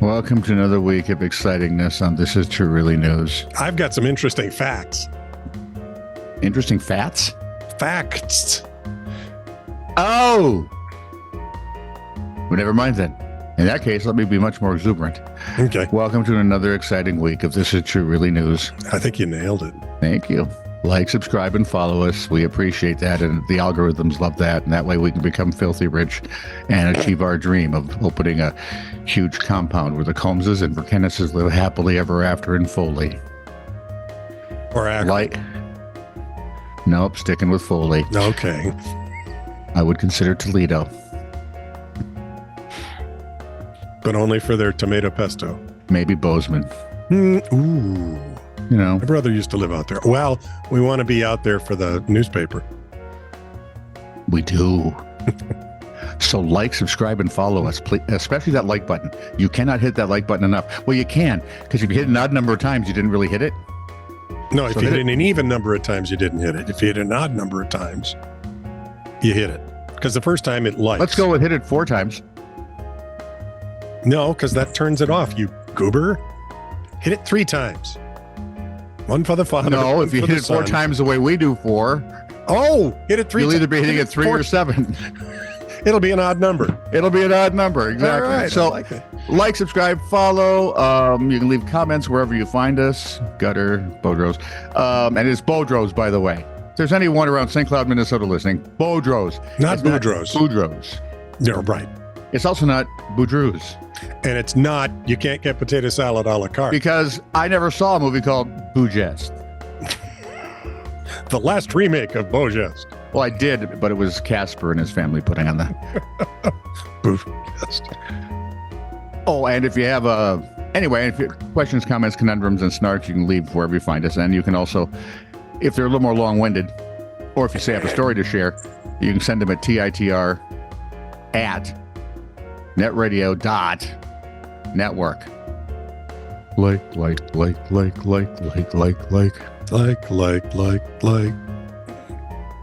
Welcome to another week of excitingness on This Is True Really News. I've got some interesting facts. Interesting facts? Facts. Oh! Well, never mind then. In that case, let me be much more exuberant. Okay. Welcome to another exciting week of This Is True Really News. I think you nailed it. Thank you. Like, subscribe, and follow us. We appreciate that, and the algorithms love that, and that way we can become filthy rich and achieve our dream of opening a huge compound where the Combses and Verkennises live happily ever after in Foley. Or Akron. Nope, sticking with Foley. Okay. I would consider Toledo. But only for their tomato pesto. Maybe Bozeman. Ooh. You know. My brother used to live out there. Well, we want to be out there for the newspaper. We do. So like, subscribe, and follow us, please, especially that like button. You cannot hit that like button enough. Well, you can, because if you hit an odd number of times, you didn't really hit it. No, if you hit it an even number of times, you didn't hit it. If you hit an odd number of times, you hit it. Because the first time it likes. Let's go with hit it 4 times. No, because that turns it off, you goober. Hit it 3 times. One for the father. No, if you hit it 4 times the way we do 4. Oh, hit it 3 times. You'll either be hitting it 3 or 7. It'll be an odd number. It'll be an odd number, exactly. All right, so, like subscribe, follow. You can leave comments wherever you find us. Gutter, Bodros. And it's Bodros, by the way. If there's anyone around St. Cloud, Minnesota listening, Bodros. Not Boudreaux. Boudreaux. You're right. It's also not Boudreaux. And it's not, you can't get potato salad a la carte. Because I never saw a movie called Bougest. The last remake of Bougest. Well, I did, but it was Casper and his family putting on that. Bougest. Oh, and if you have anyway, if you have questions, comments, conundrums, and snarks, you can leave wherever you find us. And you can also, if they're a little more long-winded, or if you say have a story to share, you can send them at TITR@netradio.network. Like.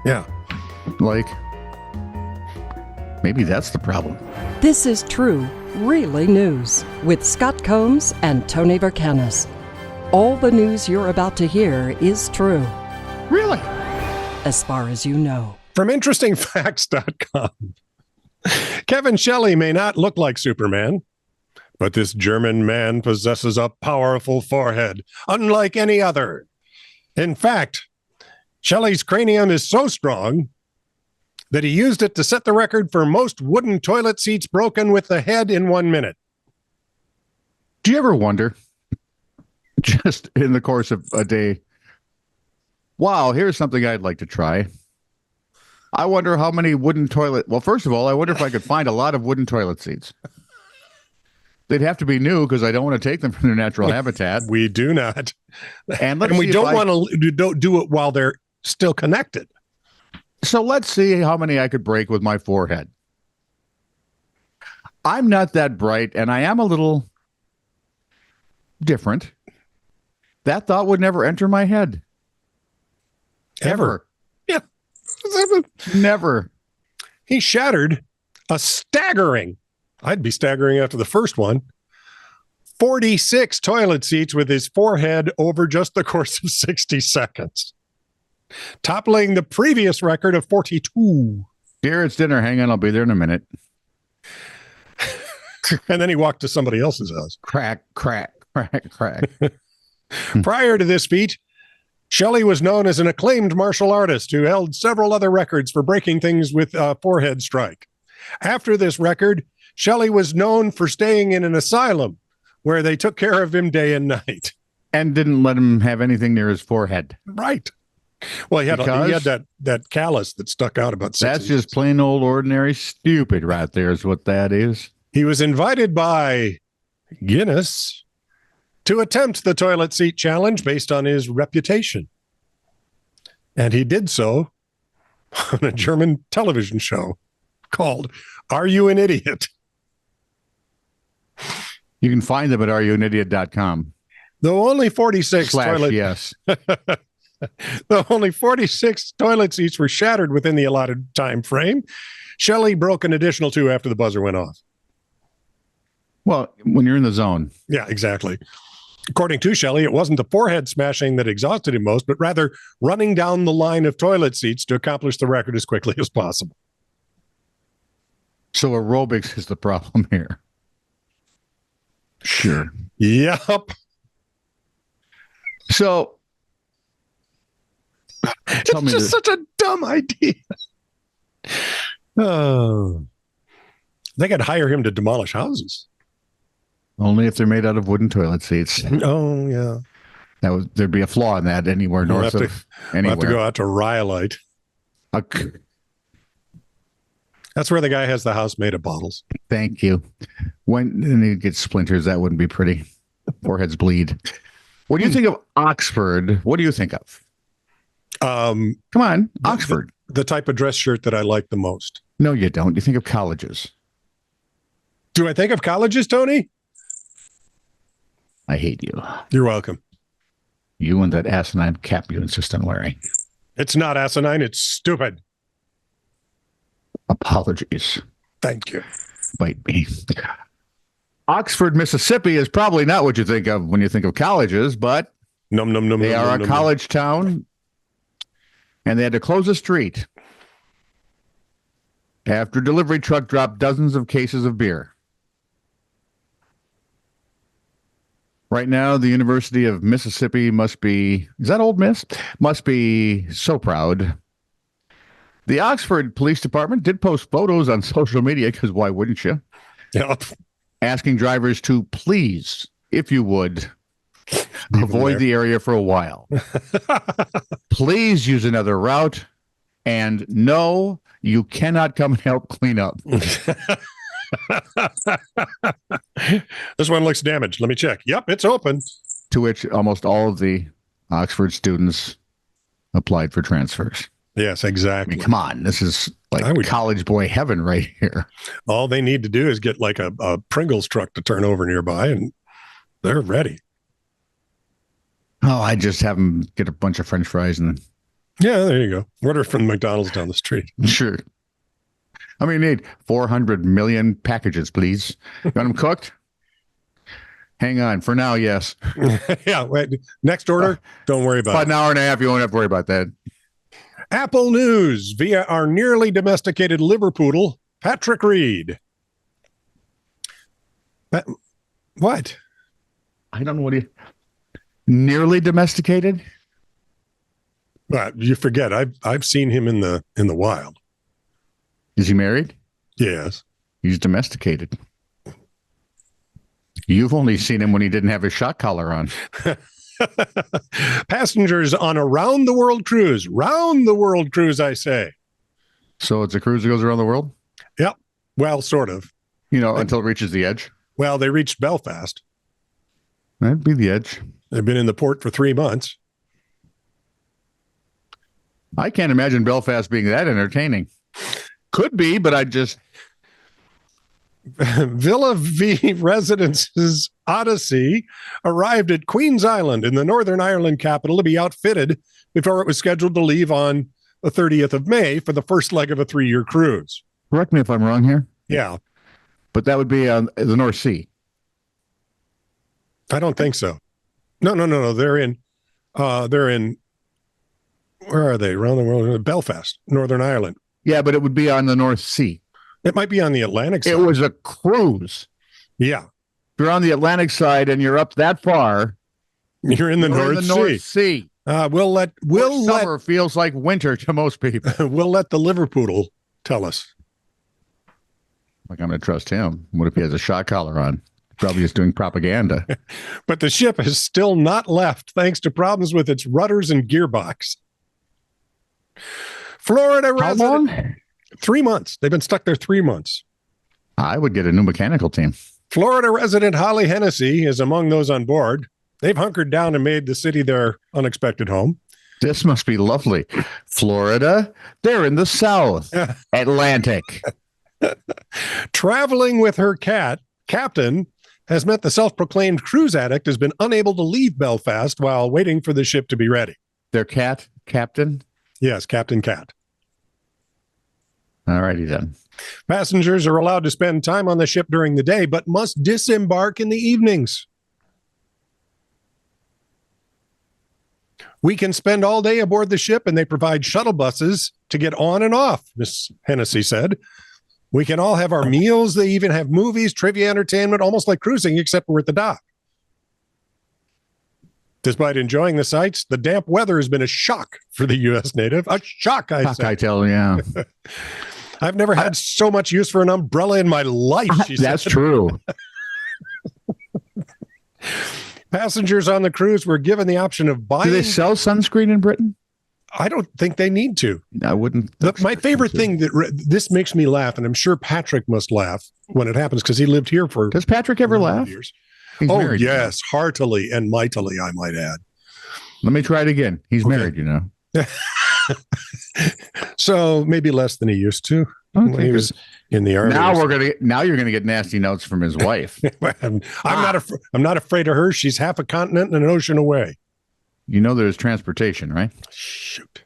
Yeah. Like. Maybe that's the problem. This is True, Really News with Scott Combs and Tony Verkennis. All the news you're about to hear is true. Really? As far as you know. From interestingfacts.com. Kevin Shelley may not look like Superman, but this German man possesses a powerful forehead, unlike any other. In fact, Shelley's cranium is so strong that he used it to set the record for most wooden toilet seats broken with the head in 1 minute. Do you ever wonder, just in the course of a day, wow, here's something I'd like to try. I wonder how many wooden toilet... Well, first of all, I wonder if I could find a lot of wooden toilet seats. They'd have to be new because I don't want to take them from their natural habitat. We do not. And we don't want to do it while they're still connected. So let's see how many I could break with my forehead. I'm not that bright, and I am a little different. That thought would never enter my head. Ever. Yeah. Never. He shattered a staggering, I'd be staggering after the first one, 46 toilet seats with his forehead over just the course of 60 seconds, toppling the previous record of 42. Dear, it's dinner. Hang on, I'll be there in a minute. And then he walked to somebody else's house. Crack. Prior to this feat, Shelley was known as an acclaimed martial artist who held several other records for breaking things with a forehead strike. After this record, Shelley was known for staying in an asylum where they took care of him day and night. And didn't let him have anything near his forehead. Right. Well, he had that callus that stuck out about 6 That's just plain old ordinary stupid right there is what that is. He was invited by Guinness to attempt the toilet seat challenge based on his reputation. And he did so on a German television show called Are You an Idiot? You can find them at areyouanidiot.com. Though only 46 yes. Though only 46 toilet seats were shattered within the allotted time frame, Shelley broke an additional 2 after the buzzer went off. Well, when you're in the zone. Yeah, exactly. According to Shelley, it wasn't the forehead smashing that exhausted him most, but rather running down the line of toilet seats to accomplish the record as quickly as possible. So aerobics is the problem here. Sure. Yep. So it's just such a dumb idea. Oh, they could hire him to demolish houses. Only if they're made out of wooden toilet seats. Oh, yeah. There'd be a flaw in that anywhere north of anywhere. We'll have to go out to Rhyolite. That's where the guy has the house made of bottles. Thank you. When he gets splinters, that wouldn't be pretty. Foreheads bleed. When you think of Oxford, what do you think of? Come on, Oxford. The type of dress shirt that I like the most. No, you don't. You think of colleges. Do I think of colleges, Tony? I hate you. You're welcome. You and that asinine cap you insist on wearing. It's not asinine. It's stupid. Apologies. Thank you. Bite me. Oxford, Mississippi is probably not what you think of when you think of colleges, but they are a college town, and they had to close a street after a delivery truck dropped dozens of cases of beer. Right now, the University of Mississippi must be, is that Ole Miss? Must be so proud. The Oxford Police Department did post photos on social media, because why wouldn't you? Yep. Asking drivers to please, if you would, avoid the area for a while. Please use another route. And no, you cannot come and help clean up. This one looks damaged. Let me check. Yep, it's open. To which almost all of the Oxford students applied for transfers. Yes, exactly. I mean, come on. This is like college boy heaven right here. All they need to do is get like a Pringles truck to turn over nearby, and they're ready. Oh, I just have them get a bunch of French fries and yeah, there you go. Order from McDonald's down the street. Sure. How many you need? 400 million packages, please. You want them cooked? Hang on. For now, yes. Yeah. Wait. Next order. Don't worry about it. About an hour and a half. You won't have to worry about that. Apple News via our nearly domesticated liverpoodle, Patrick Reed. What? I don't know what nearly domesticated. You forget. I've seen him in the wild. Is he married? Yes. He's domesticated. You've only seen him when he didn't have his shot collar on. Passengers on a round-the-world cruise. Round-the-world cruise, I say. So it's a cruise that goes around the world? Yep. Well, sort of. Until it reaches the edge? Well, they reached Belfast. That'd be the edge. They've been in the port for 3 months. I can't imagine Belfast being that entertaining. Could be, but I just... Villa V Residences Odyssey arrived at Queen's Island in the Northern Ireland capital to be outfitted before it was scheduled to leave on the 30th of May for the first leg of a 3-year cruise. Correct me if I'm wrong here. Yeah. But that would be on the North Sea. I don't think so. No. They're in, where are they? Around the world? Belfast, Northern Ireland. Yeah, but it would be on the North Sea. It might be on the Atlantic side. It was a cruise. Yeah. If you're on the Atlantic side and you're up that far, you're in the North Sea. Summer feels like winter to most people. We'll let the liverpoodle tell us. Like, I'm going to trust him. What if he has a shot collar on? Probably is doing propaganda. But the ship has still not left thanks to problems with its rudders and gearbox. Florida resident. How long? 3 months. They've been stuck there 3 months. I would get a new mechanical team. Florida resident Holly Hennessy is among those on board. They've hunkered down and made the city their unexpected home. This must be lovely. Florida, they're in the South Atlantic. Traveling with her captain has meant the self-proclaimed cruise addict has been unable to leave Belfast while waiting for the ship to be ready. Their captain? Yes, Captain Cat. All righty then. Passengers are allowed to spend time on the ship during the day, but must disembark in the evenings. We can spend all day aboard the ship, and they provide shuttle buses to get on and off, Miss Hennessy said. We can all have our meals. They even have movies, trivia, entertainment, almost like cruising, except we're at the dock. Despite enjoying the sights, the damp weather has been a shock for the U.S. native. A shock, I say. I tell you, yeah. I've never had so much use for an umbrella in my life, she said. That's true. Passengers on the cruise were given the option of buying. Do they sell sunscreen in Britain? I don't think they need to. I wouldn't. My favorite thing this makes me laugh, and I'm sure Patrick must laugh when it happens because he lived here for. Does Patrick ever laugh? Years. He's married, yes, heartily and mightily, I might add. Let me try it again. He's married, you know. So maybe less than he used to when he was in the army. Now you're gonna get nasty notes from his wife. I'm not afraid of her. She's half a continent and an ocean away. You know there's transportation, right? Shoot.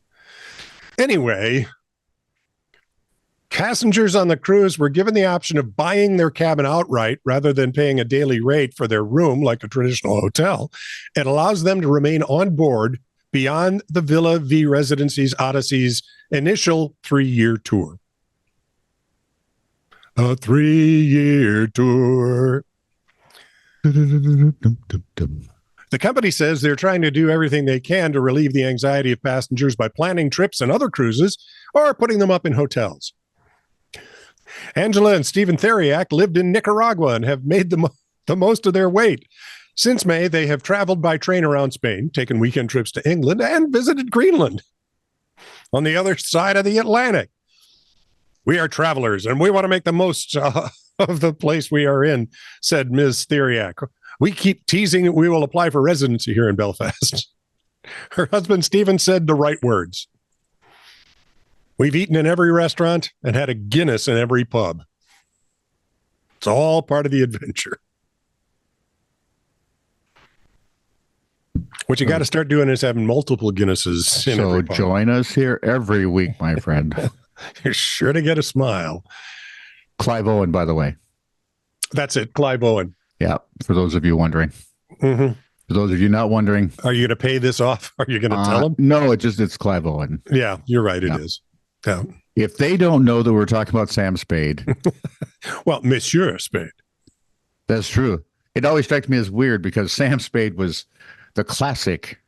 Anyway, passengers on the cruise were given the option of buying their cabin outright rather than paying a daily rate for their room like a traditional hotel. It allows them to remain on board beyond the Villa V Residency's Odyssey's initial 3-year tour. A 3-year tour. The company says they're trying to do everything they can to relieve the anxiety of passengers by planning trips and other cruises or putting them up in hotels. Angela and Stephen Theriak lived in Nicaragua and have made the most of their wait. Since May, they have traveled by train around Spain, taken weekend trips to England, and visited Greenland on the other side of the Atlantic. We are travelers, and we want to make the most of the place we are in, said Ms. Theriak. We keep teasing that we will apply for residency here in Belfast. Her husband, Stephen, said the right words. We've eaten in every restaurant and had a Guinness in every pub. It's all part of the adventure. What you got to start doing is having multiple Guinnesses in every pub. So join us here every week, my friend. You're sure to get a smile. Clive Owen, by the way. That's it, Clive Owen. Yeah, for those of you wondering. Mm-hmm. For those of you not wondering. Are you going to pay this off? Are you going to tell them? No, it's Clive Owen. Yeah, you're right. It is. Yeah. If they don't know that we're talking about Sam Spade. Well, Monsieur Spade. That's true. It always strikes me as weird because Sam Spade was the classic.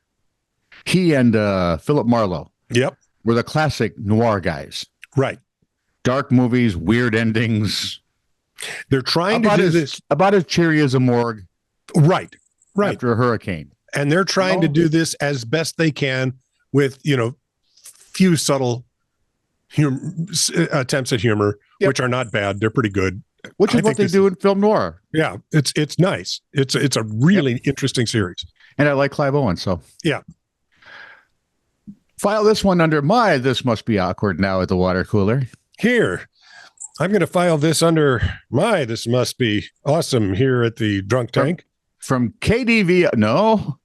He and Philip Marlowe. Yep. Were the classic noir guys. Right. Dark movies, weird endings. They're trying to do this. About as cheery as a morgue. Right. After a hurricane. And they're trying to do this as best they can with, few subtle attempts at humor, which are not bad. They're pretty good. Which is what they do in film noir. Yeah, it's nice. It's a really interesting series. And I like Clive Owen, so. Yeah. File this one under my This Must Be Awkward Now at the water cooler. Here. I'm going to file this under my This Must Be Awesome here at the Drunk Tank. From KDV. No,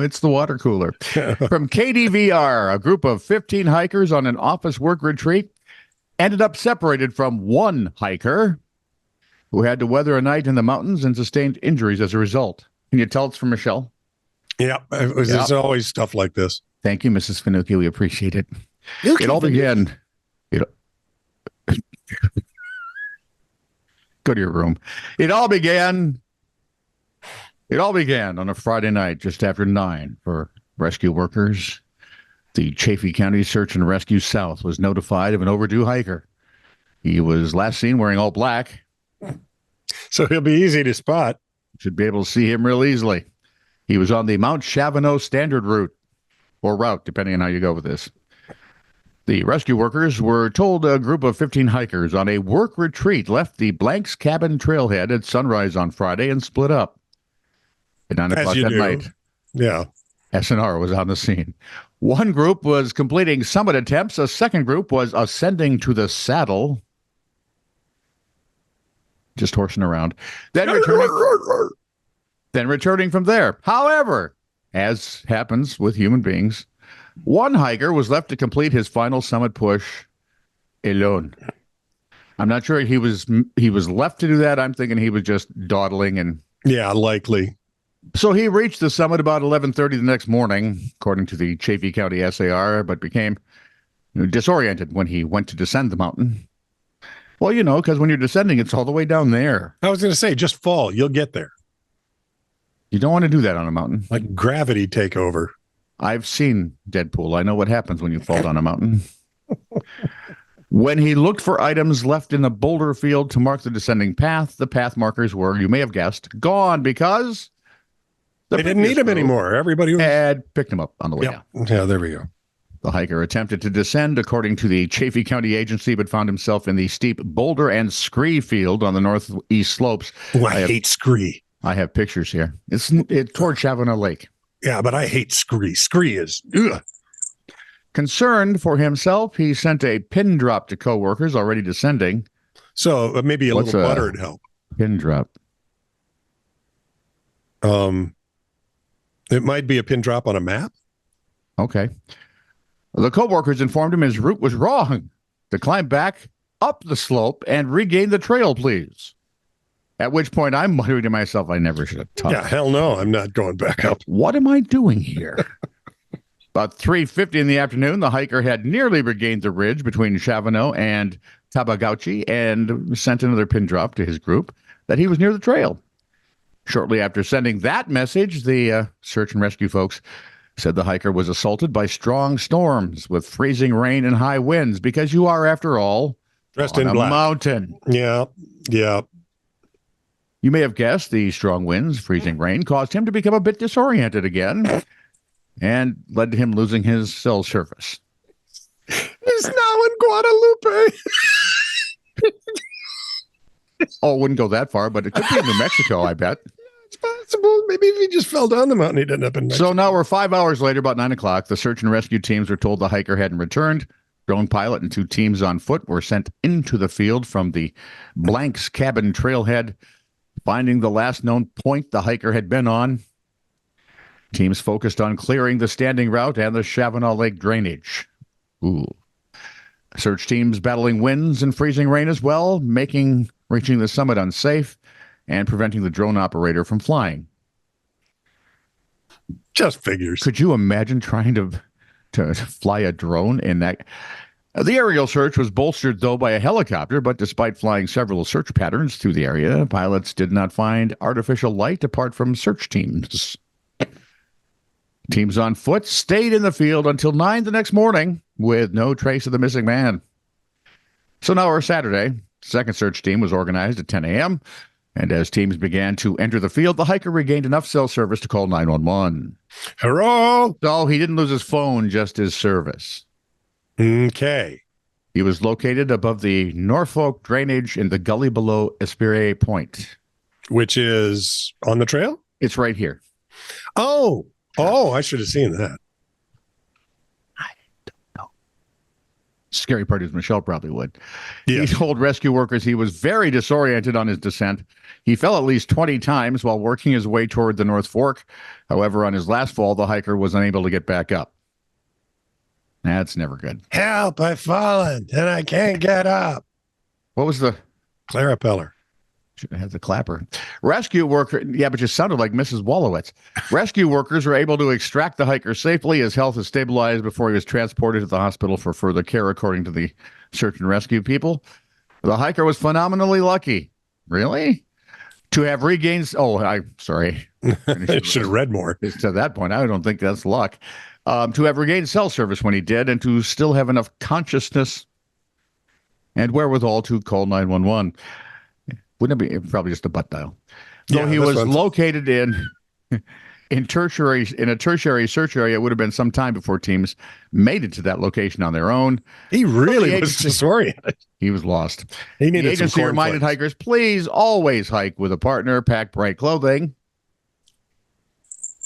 it's the water cooler. From KDVR, a group of 15 hikers on an office work retreat ended up separated from one hiker who had to weather a night in the mountains and sustained injuries as a result. Can you tell it's from Michelle? Yeah, there's always stuff like this. Thank you, Mrs. Finucci. We appreciate it. It all began. Go to your room. It all began on a Friday night just after 9 for rescue workers. The Chaffee County Search and Rescue South was notified of an overdue hiker. He was last seen wearing all black. So he'll be easy to spot. Should be able to see him real easily. He was on the Mount Chavano Standard Route, or route, depending on how you go with this. The rescue workers were told a group of 15 hikers on a work retreat left the Blanks Cabin trailhead at sunrise on Friday and split up. At 9 o'clock that night, SNR was on the scene. One group was completing summit attempts. A second group was ascending to the saddle. Just horsing around. Then returning from there. However, as happens with human beings, one hiker was left to complete his final summit push alone. I'm not sure he was left to do that. I'm thinking he was just dawdling, and Yeah, likely. so he reached the summit about 11:30 the next morning, according to the Chaffee County SAR, but became disoriented when he went to descend the mountain. Well, because when you're descending, it's all the way down there. I was going to say, just fall. You'll get there. You don't want to do that on a mountain. Like gravity take over. I've seen Deadpool. I know what happens when you fall down a mountain. When he looked for items left in the boulder field to mark the descending path, the path markers were, you may have guessed, gone because they didn't need him anymore. Everybody had picked him up on the way down. Yeah, there we go. The hiker attempted to descend, according to the Chaffee County Agency, but found himself in the steep boulder and scree field on the northeast slopes. Oh, I hate scree. I have pictures here. It's toward Chavana Lake. Yeah, but I hate scree. Scree is... Ugh. Concerned for himself, he sent a pin drop to coworkers already descending. So maybe a little buttered help. Pin drop. It might be a pin drop on a map. Okay. The coworkers informed him his route was wrong. To climb back up the slope and regain the trail, please. At which point I'm muttering to myself, I never should have touched. Yeah, hell no, I'm not going back up. What am I doing here? About 3:50 in the afternoon, the hiker had nearly regained the ridge between Chavano and Tabagauchi and sent another pin drop to his group that he was near the trail. Shortly after sending that message, the search and rescue folks said the hiker was assaulted by strong storms with freezing rain and high winds because you are, after all, dressed on in a black. Mountain. Yeah. You may have guessed the strong winds, freezing rain caused him to become a bit disoriented again and led to him losing his cell service. He's now in Guadalupe. Oh, it wouldn't go that far, but it could be in New Mexico, I bet. It's possible. Maybe if he just fell down the mountain, he'd end up in Mexico. So now we're 5 hours later, about 9 o'clock. The search and rescue teams were told the hiker hadn't returned. Drone pilot and 2 teams on foot were sent into the field from the Blanks Cabin trailhead, finding the last known point the hiker had been on. Teams focused on clearing the standing route and the Chavana Lake drainage. Ooh. Search teams battling winds and freezing rain as well, making reaching the summit unsafe and preventing the drone operator from flying. Just figures. Could you imagine trying to fly a drone in that? The aerial search was bolstered, though, by a helicopter, but despite flying several search patterns through the area, pilots did not find artificial light apart from search teams. Teams on foot stayed in the field until 9 the next morning with no trace of the missing man. So now we're Saturday. Second search team was organized at 10 a.m., and as teams began to enter the field, the hiker regained enough cell service to call 911. Hello? So he didn't lose his phone, just his service. Okay. He was located above the Norfolk drainage in the gully below Espire Point. Which is on the trail? It's right here. Oh, I should have seen that. I don't know. Scary part is Michelle probably would. Yeah. He told rescue workers he was very disoriented on his descent. He fell at least 20 times while working his way toward the North Fork. However, on his last fall, the hiker was unable to get back up. That's never good. Help, I've fallen and I can't get up. What was the... Clara Peller. Should have had the clapper. Rescue worker, yeah, but you sounded like Mrs. Wolowitz. Rescue workers were able to extract the hiker safely. His health is stabilized before he was transported to the hospital for further care, according to the search and rescue people. The hiker was phenomenally lucky. Really? To have regained... Oh, I'm sorry. I should have read more. To that point, I don't think that's luck. To have regained cell service when he did, and to still have enough consciousness and wherewithal to call 911. Wouldn't it be probably just a butt dial? Though he was located in a tertiary search area, it would have been some time before teams made it to that location on their own. He really was disoriented. He was lost. He needed the agency reminded hikers, please always hike with a partner, pack bright clothing,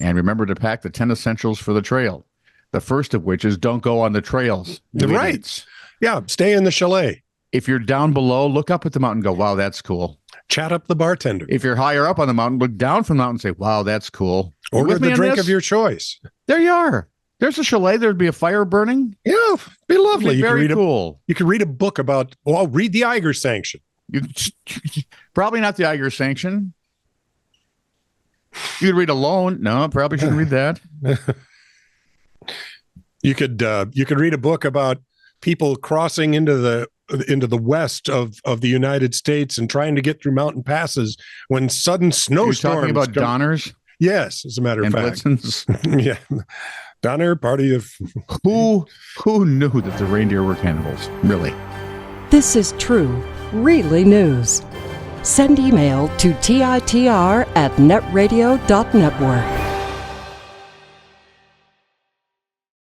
and remember to pack the 10 essentials for the trail. The first of which is don't go on the trails. Right. Yeah, stay in the chalet. If you're down below, look up at the mountain and go, wow, that's cool. Chat up the bartender. If you're higher up on the mountain, look down from the mountain and say, wow, that's cool. Order the drink of your choice. There you are. There's a chalet. There'd be a fire burning. Yeah, it'd be lovely. It'd be very cool. You could read a book about, well, read the Iger Sanction. Probably not the Iger Sanction. You could read Alone. No, probably shouldn't read that. You could read a book about people crossing into the west of the United States and trying to get through mountain passes when sudden snowstorms. You're talking about Donners? Yes, as a matter of fact. Blitzens? Yeah. Donner party of who knew that the reindeer were cannibals? Really? This is true, really news. Send email to TITR@netradio.network.